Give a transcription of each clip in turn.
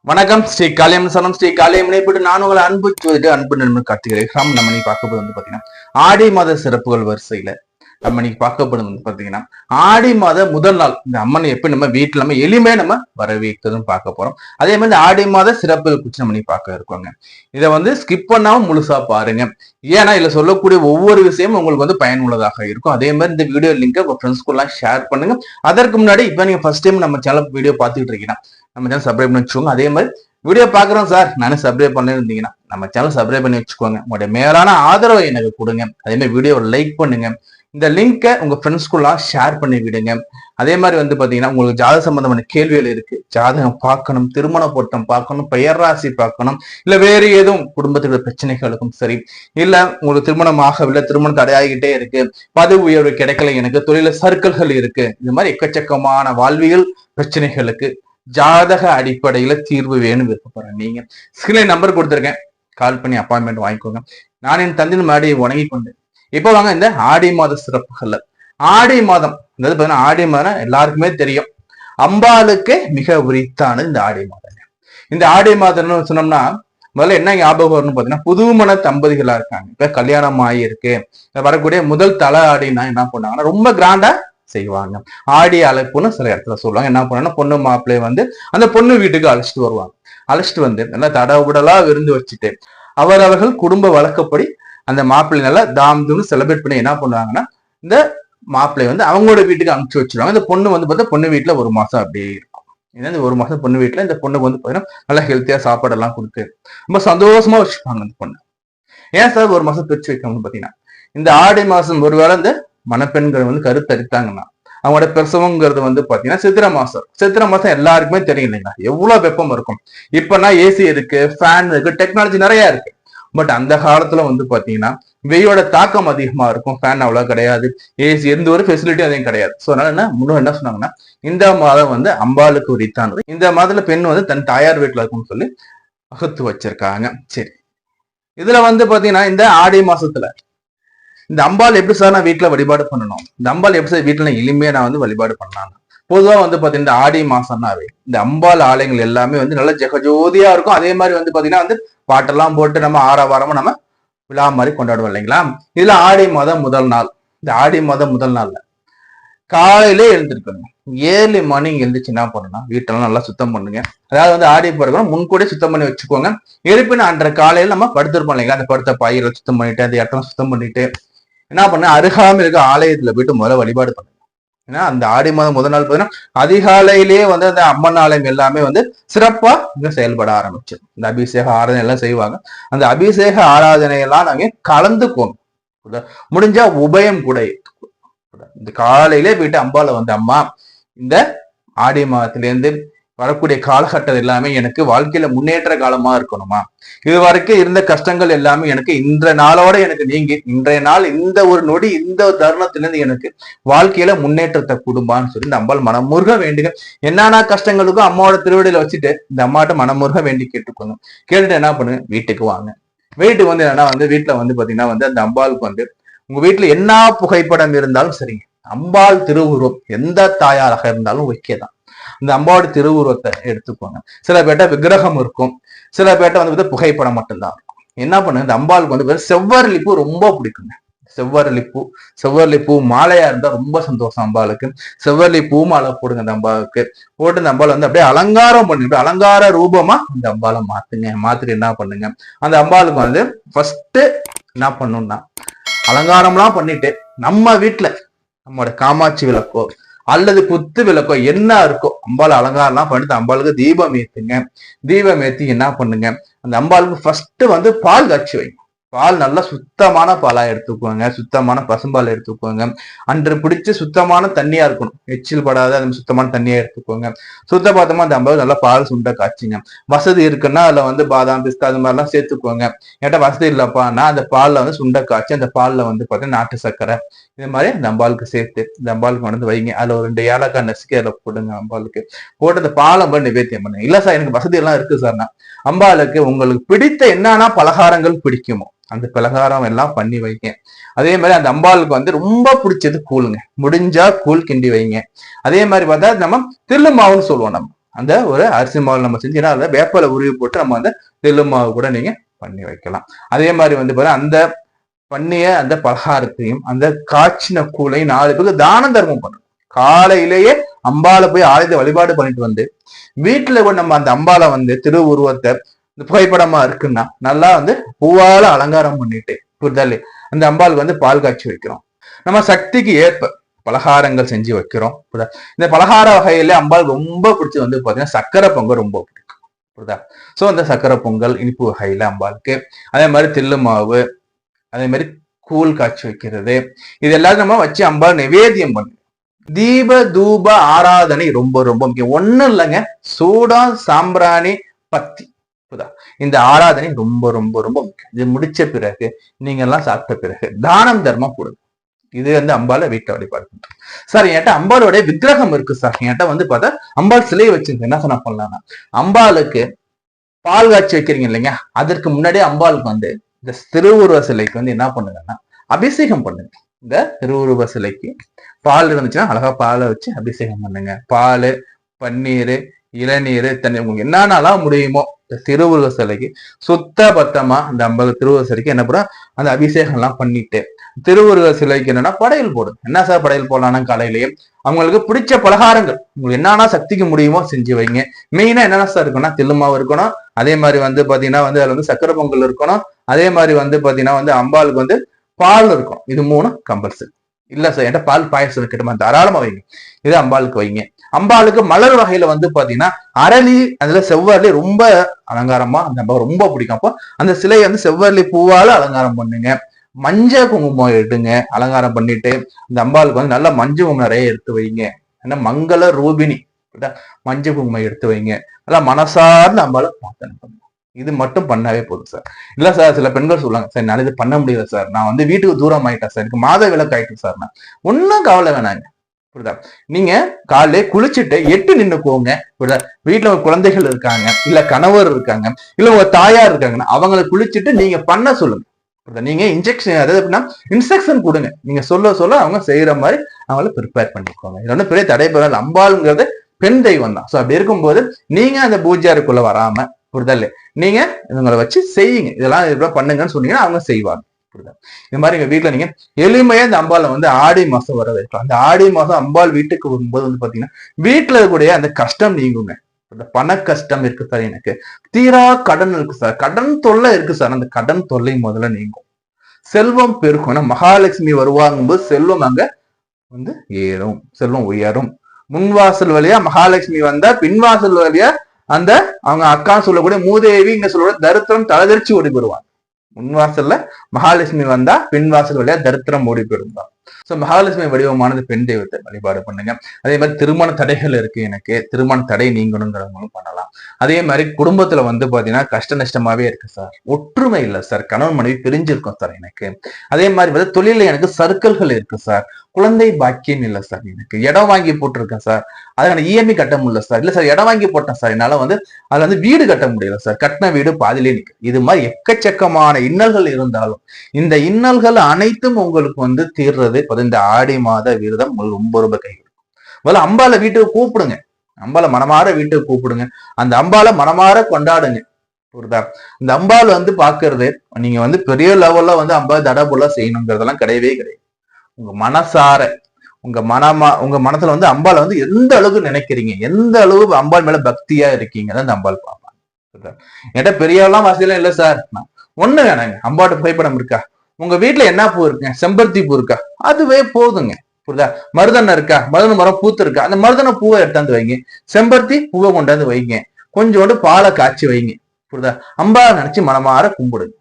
வணக்கம். ஸ்ரீ காளியம் சனம் ஸ்ரீ காளியம் இணைப்பிட்டு நான் உங்களை அன்பு சொல்லிட்டு அன்பு நண்பன் கார்த்திகேயன். நம்ம இன்னைக்கு பார்க்க போது பாத்தீங்கன்னா ஆடி மாத சிறப்புகள் வரிசையில நம்ம இன்னைக்கு பார்க்கப்படும் பாத்தீங்கன்னா ஆடி மாத முதல் நாள் இந்த அம்மனை எப்படி நம்ம வீட்டுல நம்ம எளிமையா நம்ம வரவேற்கிறதும் பார்க்க போறோம். அதே மாதிரி ஆடி மாத சிறப்புகள் குறித்து நம்ம இன்னைக்கு பார்க்க இருக்கோங்க. இதை ஸ்கிப் பண்ணாம முழுசா பாருங்க. ஏன்னா இதுல சொல்லக்கூடிய ஒவ்வொரு விஷயமும் உங்களுக்கு பயனுள்ளதாக இருக்கும். அதே மாதிரி இந்த வீடியோ லிங்கை உங்க ஃப்ரெண்ட்ஸ்க்குலாம் ஷேர் பண்ணுங்க. அதற்கு முன்னாடி இப்ப நீங்க ஃபர்ஸ்ட் டைம் நம்ம சேனல் வீடியோ பார்த்துட்டு இருக்கீங்கன்னா நம்ம சேனல் சப்ஸ்கிரைப் பண்ணி வச்சுக்கோங்க. அதே மாதிரி வீடியோ பாக்குறோம் சார் நானும் சப்ஸ்கிரைப் பண்ணி இருந்தீங்கன்னா நம்ம சேனல் சப்ஸ்கிரைப் பண்ணி வச்சுக்கோங்க. உங்களுடைய மேலான ஆதரவை எனக்கு கொடுங்க. அதே மாதிரி வீடியோ லைக் பண்ணுங்க. இந்த லிங்கை உங்க ஃப்ரெண்ட்ஸ்குள்ள ஷேர் பண்ணி விடுங்க. அதே மாதிரி பாத்தீங்கன்னா உங்களுக்கு ஜாதக சம்பந்தமான கேள்விகள் இருக்கு, ஜாதகம் பார்க்கணும், திருமண பொருத்தம் பார்க்கணும், பெயர் ராசி பார்க்கணும், இல்ல வேறு ஏதும் குடும்பத்துக்கு பிரச்சனைகளுக்கும் சரி, இல்ல உங்களுக்கு திருமணம் ஆகவில்லை, திருமணம் தடையாகிட்டே இருக்கு, பதவி உயர்வு கிடைக்கல, எனக்கு தொழில சர்க்கிள்கள் இருக்கு, இது மாதிரி எக்கச்சக்கமான வாழ்வியல் பிரச்சனைகளுக்கு ஜாதக அடிப்படையில தீர்வு வேணும் விருப்பப்படுறேன். நீங்க ஸ்கிரீன் நம்பர் கொடுத்துருக்கேன், கால் பண்ணி அப்பாயின்மெண்ட் வாங்கிக்கோங்க. நான் என் தந்தின் முன்னாடி வணங்கி கொண்டு இப்ப வாங்க இந்த ஆடி மாத சிறப்புகள்ல ஆடி மாதம் ஆடி மாதம் எல்லாருக்குமே தெரியும், அம்பாளுக்கு மிக உரித்தானது இந்த ஆடி மாதம். இந்த ஆடி மாதம்னு சொன்னோம்னா முதல்ல என்ன ஞாபகம் வரும்னு பாத்தீங்கன்னா புதுமண தம்பதிகளா இருக்காங்க, இப்ப கல்யாணம் ஆகியிருக்கு, வரக்கூடிய முதல் தலை ஆடினா என்ன பண்ணாங்கன்னா ரொம்ப கிராண்டா செய்வாங்க. ஆடி அழைப்புன்னு சில இடத்துல சொல்லுவாங்க. என்ன பண்ணா பொண்ணு மாப்பிள்ளைய அந்த பொண்ணு வீட்டுக்கு அழைச்சிட்டு வருவாங்க. அழைச்சிட்டு நல்லா தடவுடலா விருந்து வச்சுட்டு அவர்கள் குடும்ப வழக்கப்படி அந்த மாப்பிள்ளை நல்லா தாம்துன்னு செலிப்ரேட் பண்ணி என்ன பண்ணுவாங்கன்னா இந்த மாப்பிள்ளை அவங்களோட வீட்டுக்கு அனுப்பிச்சு வச்சிருவாங்க. இந்த பொண்ணு பார்த்தா பொண்ணு வீட்டுல ஒரு மாசம் அப்படியே இருக்கும். இந்த ஒரு மாசம் பொண்ணு வீட்டுல இந்த பொண்ணுக்கு பாத்தீங்கன்னா நல்லா ஹெல்த்தியா சாப்பாடெல்லாம் கொடுத்து ரொம்ப சந்தோஷமா வச்சுப்பாங்க அந்த பொண்ணு. ஏன் சார் ஒரு மாசம் பிரிச்சு வைக்கணும்னு பாத்தீங்கன்னா இந்த ஆடி மாசம் ஒருவேளை இந்த மணப்பெண்கள் கருத்தரித்தாங்கன்னா அவங்களோட பிரசவங்கிறது பாத்தீங்கன்னா சித்திரை மாசம் எல்லாருக்குமே தெரியும் இல்லைங்களா, எவ்வளவு வெப்பம் இருக்கும். இப்பனா ஏசி இருக்கு, ஃபேன் இருக்கு, டெக்னாலஜி நிறைய இருக்கு. பட் அந்த காலத்துல பாத்தீங்கன்னா வெயிலோட தாக்கம் அதிகமா இருக்கும், ஃபேன் அவ்வளவு கிடையாது, ஏசி எந்த ஒரு ஃபெசிலிட்டி அதையும் கிடையாது. ஸோ அதனால என்ன சொன்னாங்கன்னா இந்த மாதம் அம்பாளுக்கு உரித்தானது. இந்த மாதத்துல பெண் தன் தாயார் வீட்டுல இருக்கும்னு சொல்லி வகுத்து வச்சிருக்காங்க. சரி, இதுல பாத்தீங்கன்னா இந்த ஆடி மாசத்துல இந்த அம்பாள் எப்படி சார் நான் வீட்டுல வழிபாடு பண்ணணும், இந்த அம்பாள் எப்படி சார் வீட்டுல எளிமையா நான் வழிபாடு பண்ணலாம். பொதுவா பாத்தீங்கன்னா இந்த ஆடி மாசம்னாவே இந்த அம்பாள் ஆலயங்கள் எல்லாமே நல்ல ஜெகஜோதியா இருக்கும். அதே மாதிரி பாத்தீங்கன்னா பாட்டெல்லாம் போட்டு நம்ம ஆரவாரமா நம்ம விழா மாதிரி கொண்டாடுவோம் இல்லைங்களா. இதுல ஆடி மாதம் முதல் நாள், இந்த ஆடி மாதம் முதல் நாள்ல காலையிலே எழுந்திருக்கணும். 7 மணி எழுந்துச்சு என்ன பண்ணணும், வீட்டெல்லாம் நல்லா சுத்தம் பண்ணுங்க. அதாவது ஆடி பிறகு முன்கூடியே சுத்தம் பண்ணி வச்சுக்கோங்க. எழுப்பின அன்ற காலையில நம்ம படுத்திருப்போம் இல்லைங்களா, அந்த படுத்த பாயில சுத்தம் பண்ணிட்டு அந்த இடத்துல சுத்தம் பண்ணிட்டு என்ன பண்ண அருகாமல் இருக்க ஆலயத்துல போயிட்டு முதல்ல வழிபாடு பண்ணுங்க. ஏன்னா அந்த ஆடி மாதம் முதல் நாள் பார்த்தீங்கன்னா அதிகாலையிலேயே அந்த அம்மன் ஆலயம் எல்லாமே சிறப்பா செயல்பட ஆரம்பிச்சு இந்த அபிஷேக ஆராதனை எல்லாம் செய்வாங்க. அந்த அபிஷேக ஆராதனை எல்லாம் நாங்க கலந்துக்கோங்க. முடிஞ்சா உபயம் கூட இந்த காலையிலே போயிட்டு அம்பால அம்மா இந்த ஆடி மாதத்திலேருந்து வரக்கூடிய காலகட்டம் எல்லாமே எனக்கு வாழ்க்கையில முன்னேற்ற காலமா இருக்கணுமா, இது வரைக்கும் இருந்த கஷ்டங்கள் எல்லாமே எனக்கு இன்றைய நாளோட எனக்கு நீங்கி இன்றைய நாள் இந்த ஒரு நொடி இந்த ஒரு தருணத்திலிருந்து எனக்கு வாழ்க்கையில முன்னேற்றத்தை கொடுப்பான்னு சொல்லி இந்த அம்பாள் மனமுருக வேண்டுங்க. என்னென்ன கஷ்டங்களுக்கும் அம்மாவோட திருவடியில வச்சுட்டு இந்த அம்மாட்ட மனமுருக வேண்டி கேட்டுக்கோங்க. கேட்டுட்டு என்ன பண்ணுங்க, வீட்டுக்கு வாங்க. வீட்டுக்கு என்னன்னா வீட்டுல பாத்தீங்கன்னா அந்த அம்பாளுக்கு உங்க வீட்டுல என்ன புகைப்படம் இருந்தாலும் சரிங்க, அம்பாள் திருவுருவம் எந்த தாயாராக இருந்தாலும் வைக்கதான். இந்த அம்பாவோட திருவுருவத்தை எடுத்துக்கோங்க. சில பேர்ட்ட விக்கிரகம் இருக்கும், சில பேர்ட்ட புகைப்படம் மட்டும்தான் இருக்கும். என்ன பண்ணுங்க, இந்த அம்பாளுக்கு செவ்வரளி பூ ரொம்ப பிடிக்குங்க. செவ்வரளி பூ மாலையா இருந்தா ரொம்ப சந்தோஷம் அம்பாளுக்கு. செவ்வரளி பூ மாலை போடுங்க அந்த அம்பாளுக்கு. போட்டு இந்த அம்பாள் அப்படியே அலங்காரம் பண்ணிட்டு அலங்கார ரூபமா இந்த அம்பாலை மாத்துங்க. மாத்திட்டு என்ன பண்ணுங்க, அந்த அம்பாளுக்கு ஃபர்ஸ்ட் என்ன பண்ணணும்னா அலங்காரம்லாம் பண்ணிட்டு நம்ம வீட்டுல நம்மளோட காமாட்சி விளக்கோ அல்லது குத்து விளக்கோ என்ன இருக்கோ அம்பாள் அலங்காரம்லாம் பண்ணிட்டு அம்பாளுக்கு தீபம் ஏத்துங்க. தீபம் ஏத்தி என்ன பண்ணுங்க, அந்த அம்பாளுக்கு ஃபர்ஸ்ட் பால் காய்ச்சி வைங்க. பால் நல்லா சுத்தமான பாலா எடுத்துக்கோங்க, சுத்தமான பசும்பால் எடுத்துக்கோங்க. அன்று பிடிச்சு சுத்தமான தண்ணியா இருக்கணும், எச்சில் படாத அது சுத்தமான தண்ணியா எடுத்துக்கோங்க. சுத்த பார்த்தோமா அந்த அம்பாள் நல்லா பால் சுண்ட காய்ச்சிங்க. வசதி இருக்குன்னா அதுல பாதாம் பிஸ்தா அது மாதிரிலாம் சேர்த்துக்கோங்க. ஏன்டா வசதி இல்லப்பான்னா அந்த பால்ல சுண்ட காய்ச்சி அந்த பால்ல பார்த்தீங்கன்னா நாட்டு சர்க்கரை இது மாதிரி அந்த அம்பாளுக்கு சேர்த்து இந்த அம்பாளுக்கு வைங்க. அதுல ஒரு 2 ஏலக்காய் நசுக்கி அதுல போடுங்க. அம்பாளுக்கு போட்டு அந்த பாலை நிவேத்தியம் பண்ணுங்க. இல்ல சார் எனக்கு வசதி எல்லாம் இருக்கு சார்னா அம்பாளுக்கு உங்களுக்கு பிடித்த என்னன்னா பலகாரங்கள் பிடிக்குமோ அந்த பலகாரம் எல்லாம் பண்ணி வைங்க. அதே மாதிரி அந்த அம்பாளுக்கு ரொம்ப பிடிச்சது கூழுங்க, முடிஞ்சா கூழ் கிண்டி வைங்க. அதே மாதிரி பார்த்தா நம்ம தில்லு மாவுன்னு சொல்லுவோம் நம்ம அந்த ஒரு அரிசி மாவு நம்ம செஞ்சு அதை வேப்பலை உருவி போட்டு நம்ம அந்த தெள்ளு மாவு கூட நீங்க பண்ணி வைக்கலாம். அதே மாதிரி வந்து பாருங்க அந்த பண்ணிய அந்த பலகாரத்தையும் அந்த காய்ச்சின கூலை 4 பேருக்கு தான தர்மம் பண்ணணும். காலையிலேயே அம்பால போய் ஆயுத வழிபாடு பண்ணிட்டு வந்து வீட்டுல கூட நம்ம அந்த அம்பால வந்து திருவுருவத்தை புகைப்படமா இருக்குன்னா நல்லா வந்து பூவால அலங்காரம் பண்ணிட்டு புரிதல் அந்த அம்பாளுக்கு வந்து பால் காய்ச்சி வைக்கிறோம். நம்ம சக்திக்கு ஏற்ப பலகாரங்கள் செஞ்சு வைக்கிறோம். இந்த பலகார வகையில அம்பாள் ரொம்ப பிடிச்சி வந்து பாத்தீங்கன்னா சக்கரை பொங்கல் ரொம்ப பிடிக்கும். புரியுதா? சோ அந்த சக்கரை பொங்கல் இனிப்பு வகையில அம்பாளுக்கு, அதே மாதிரி தில்லு மாவு, அதே மாதிரி கூழ் காய்ச்சி வைக்கிறது, இது எல்லாரும் நம்ம வச்சு அம்பாள் நிவேதியம் பண்ணு. தீப தூப ஆராதனை ரொம்ப ரொம்ப முக்கியம். ஒண்ணும் இல்லைங்க, சூடா சாம்பிராணி பத்தி இந்த ஆராதனை ரொம்ப ரொம்ப ரொம்ப முக்கியம். இது முடிச்ச பிறகு நீங்க எல்லாம் சாப்பிட்ட பிறகு தானம் தர்மம் கொடுங்க. இது வந்து அம்பால வீட்டை வழிபாடு பண்றோம். சார் என்கிட்ட அம்பாலோடைய விக்கிரகம் இருக்கு சார், என்கிட்ட வந்து பார்த்தா அம்பாள் சிலையை வச்சிருக்கேன், என்ன சொன்ன பண்ணலாம்னா அம்பாளுக்கு பால் காய்ச்சி வைக்கிறீங்க இல்லைங்க, அதற்கு முன்னாடியே அம்பாளுக்கு வந்து இந்த திருவுருவ சிலைக்கு வந்து என்ன பண்ணுங்கன்னா அபிஷேகம் பண்ணுங்க. இந்த திருவுருவ சிலைக்கு பால் இருந்துச்சுன்னா அழகா பாலை வச்சு அபிஷேகம் பண்ணுங்க. பால், பன்னீர், இளநீர், தண்ணி, உங்களுக்கு என்னென்னலாம் முடியுமோ இந்த திருவுருவ சிலைக்கு சுத்த பத்தமா அந்த 50 திருவுருவ சிலைக்கு என்ன பண்ண அந்த அபிஷேகம் எல்லாம் பண்ணிட்டு திருவுருவ சிலைக்கு என்னன்னா படையல் போடுங்க. என்ன சார் படையல் போடலாம்னா காலையிலேயே அவங்களுக்கு பிடிச்ச பலகாரங்கள் உங்களுக்கு என்னன்னா சக்திக்கு முடியுமோ செஞ்சு வைங்க. மெயினா என்னென்ன சார் இருக்குன்னா தில்லுமாவு இருக்கணும், அதே மாதிரி வந்து பாத்தீங்கன்னா வந்து அதுல வந்து சக்கரை பொங்கல் இருக்கணும், அதே மாதிரி வந்து பாத்தீங்கன்னா வந்து அம்பாளுக்கு வந்து பால் இருக்கும். இது 3 கம்பல்சரி. இல்ல சார் என்கிட்ட பால் பாயசம் கிட்டமா தாராளமா வைங்க, இது அம்பாளுக்கு வைங்க. அம்பாளுக்கு மலர் வகையில வந்து பாத்தீங்கன்னா அரளி, அதுல செவ்வரளி ரொம்ப அலங்காரமா அந்த அம்பாவை ரொம்ப பிடிக்கும். அப்போ அந்த சிலையை வந்து செவ்வரளி பூவால அலங்காரம் பண்ணுங்க. மஞ்சள் குங்குமம் எடுங்க, அலங்காரம் பண்ணிட்டு இந்த அம்பாளுக்கு வந்து நல்லா மஞ்சள் குங்குமம் நிறைய எடுத்து வைங்க. ஏன்னா மங்கள ரூபினி, மஞ்சள் குங்குமம் எடுத்து வைங்க. நல்லா மனசார்ந்த அம்பாளை பிரார்த்தனை பண்ணுங்க. இது மட்டும் பண்ணாவே போதும் சார். இல்ல சார் சில பெண்கள் சொல்லுவாங்க, சார் என்னால இது பண்ண முடியல சார், நான் வந்து வீட்டுக்கு தூரம் ஆயிட்டேன் சார், எனக்கு மாத விலக்கு ஆயிட்டு சார், நான் ஒன்னும் கவலை வேணாங்க. புரியுதா? நீங்க காலையில குளிச்சுட்டு 8 நின்னுக்கோங்க. புரியுதா? வீட்டுல ஒரு குழந்தைகள் இருக்காங்க, இல்ல கணவர் இருக்காங்க, இல்ல உங்க தாயார் இருக்காங்கன்னா அவங்களை குளிச்சுட்டு நீங்க பண்ண சொல்லுங்க. நீங்க இன்ஜெக்ஷன் அதாவது இன்ஸ்ட்ரக்ஷன் கொடுங்க. நீங்க சொல்ல சொல்ல அவங்க செய்யற மாதிரி அவங்கள ப்ரிப்பேர் பண்ணிக்கோங்க. இது ஒன்றும் பெரிய தடைபெறாது. அம்பாளுங்கிறது பெண் தெய்வம் தான். ஸோ அப்படி இருக்கும்போது நீங்க அந்த பூஜாருக்குள்ள வராம, புரிதல் நீங்க இவங்களை வச்சு செய்யுங்க, இதெல்லாம் பண்ணுங்கன்னு சொன்னீங்கன்னா அவங்க செய்வாங்க. புரியுதா? இது மாதிரி எங்க வீட்டுல நீங்க எளிமையா இந்த அம்பாலை வந்து ஆடி மாசம் வர வைக்கலாம். அந்த ஆடி மாசம் அம்பாள் வீட்டுக்கு வரும்போது வந்து பாத்தீங்கன்னா வீட்டுல இருக்கக்கூடிய அந்த கஷ்டம் நீங்குங்க. பண கஷ்டம் இருக்கு சார், எனக்கு தீரா கடன் இருக்கு சார், கடன் தொல்லை இருக்கு சார், அந்த கடன் தொல்லை முதல்ல நீங்கும். செல்வம் பெருக்கும். ஏன்னா மகாலட்சுமி வருவாங்கும்போது செல்வம் அங்க வந்து ஏறும், செல்வம் உயரும். முன்வாசல் வழியா மகாலட்சுமி வந்தா பின்வாசல் வழியா அந்த அவங்க அக்கா சொல்லக்கூடிய மூதேவி இங்க சொல்ற தரித்திரம் தலைதறிச்சு ஓடி போடுவாங்க. முன்வாசல்ல மகாலட்சுமி வந்தா பின்வாசல் வழியா தரித்திரம் ஓடி போயிருந்தான். சோ மகாலட்சுமி வடிவமானது பெண் தெய்வத்தை வழிபாடு பண்ணுங்க. அதே மாதிரி திருமண தடைகள் இருக்கு, எனக்கு திருமண தடை நீங்கணுங்கிறவங்களும் பண்ணலாம். அதே மாதிரி குடும்பத்துல வந்து பாத்தீங்கன்னா கஷ்ட நஷ்டமாவே இருக்கு சார், ஒற்றுமை இல்லை சார், கணவன் மனைவி பிரிஞ்சிருக்கும் சார் எனக்கு. அதே மாதிரி வந்து தொழில எனக்கு சர்க்கிள்கள் இருக்கு சார், குழந்தை பாக்கியம் இல்லை சார், எனக்கு இடம் வாங்கி போட்டிருக்கேன் சார், அதுக்கான இஎம்ஐ கட்ட முடியல சார், இல்ல சார் இடம் வாங்கி போட்டேன் சார், என்னால வந்து அதுல வந்து வீடு கட்ட முடியல சார், கட்டின வீடு பாதிலே நிற்கு. இது மாதிரி எக்கச்சக்கமான இன்னல்கள் இருந்தாலும் இந்த இன்னல்கள் அனைத்தும் உங்களுக்கு வந்து தீர்றது இந்த ஆடி மாத விரதம் உங்களுக்கு ரொம்ப ரொம்ப கை கொடுக்கும். முதல்ல அம்பால வீட்டுக்கு கூப்பிடுங்க, அம்பால மனமாற வீட்டுக்கு கூப்பிடுங்க, அந்த அம்பால மனமாற கொண்டாடுங்க. புரியுதா? இந்த அம்பாள் வந்து பாக்குறது நீங்க வந்து பெரிய லெவல்ல வந்து அம்பாள் தடபுல செய்யணுங்கிறதெல்லாம் கிடையவே கிடையாது. உங்க மனசார உங்க மனசுல வந்து அம்பாளை வந்து எந்த அளவுக்கு நினைக்கிறீங்க, எந்த அளவு அம்பாள் மேல பக்தியா இருக்கீங்க, அந்த அம்பாள் பார்ப்பாங்க. என்கிட்ட பெரியவெல்லாம் வசதியெல்லாம் இல்லை சார், ஒண்ணு வேணாங்க, அம்பாட்ட புகைப்படம் இருக்கா, உங்க வீட்டுல என்ன பூ இருக்குங்க, செம்பருத்தி பூ இருக்கா, அதுவே போதுங்க. புரியுதா? மருதனை இருக்கா, மருதன மரம் பூத்து இருக்கா, அந்த மருதன பூவை எடுத்தாந்து வைங்க, செம்பருத்தி பூவை கொண்டாந்து வைங்க, கொஞ்சோண்டு பாலை காய்ச்சி வைங்க. புரியுதா? அம்பாவை நினைச்சு மனமாற கும்பிடுங்க.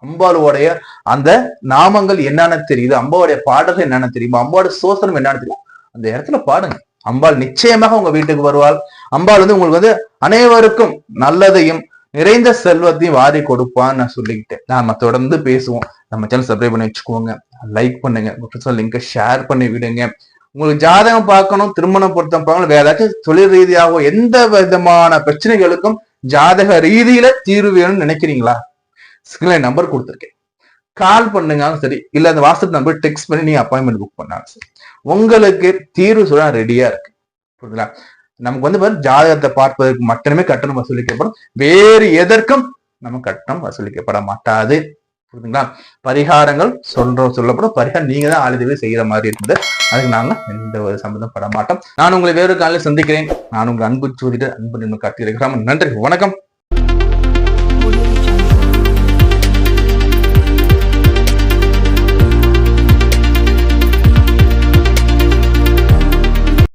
அம்பாளுடைய அந்த நாமங்கள் என்னன்னு தெரியுது, அம்பாவுடைய பாடல்கள் என்னன்னு தெரியுமா, அம்பாவோட சோசனம் என்னன்னு தெரியும், அந்த இடத்துல பாடுங்க. அம்பாள் நிச்சயமாக உங்க வீட்டுக்கு வருவாள். அம்பாள் வந்து உங்களுக்கு வந்து அனைவருக்கும் நல்லதையும் நிறைந்த செல்வத்தையும் வாரி கொடுப்பான்னு நான் சொல்லிக்கிட்டேன். நாம தொடர்ந்து பேசுவோம். நம்ம சேனல் சப்ஸ்கிரைப் பண்ணி வச்சுக்கோங்க, லைக் பண்ணுங்க, லிங்கை ஷேர் பண்ணி விடுங்க. உங்களுக்கு ஜாதகம் பார்க்கணும், திருமணம் பொருத்தம் பார்க்கணும், வேற ஏதாச்சும் தொழில் ரீதியாகவோ எந்த விதமான பிரச்சனைகளுக்கும் ஜாதக ரீதியில தீர்வு வேணும்னு நினைக்கிறீங்களா, ஸ்கிரீன்ல நம்பர் கொடுத்துருக்கேன், கால் பண்ணுங்க சரி, இல்ல அந்த வாட்ஸ்அப் நம்பர் டெக்ஸ்ட் பண்ணி நீங்க அப்பாயின்மெண்ட் புக் பண்ணாலும் சரி, உங்களுக்கு தீர்வு சொல்ல ரெடியா இருக்கு. புரியுதுங்களா? நமக்கு வந்து ஜாதகத்தை பார்ப்பதற்கு மட்டுமே கட்டணம் வசூலிக்கப்படும். வேறு எதற்கும் நம்ம கட்டணம் வசூலிக்கப்பட மாட்டாது. புரியுதுங்களா? பரிகாரங்கள் சொல்லப்படும். பரிகாரம் நீங்க தான் ஆளுதவி செய்யற மாதிரி இருக்குது. அதுக்கு நாங்க எந்த ஒரு சம்மந்தப்பட மாட்டோம். நான் உங்களை வேறு காலையில் சந்திக்கிறேன். நான் உங்கள் அன்பு ஜோதிடர், அன்பு கார்த்திகை ராமன். நன்றி, வணக்கம்.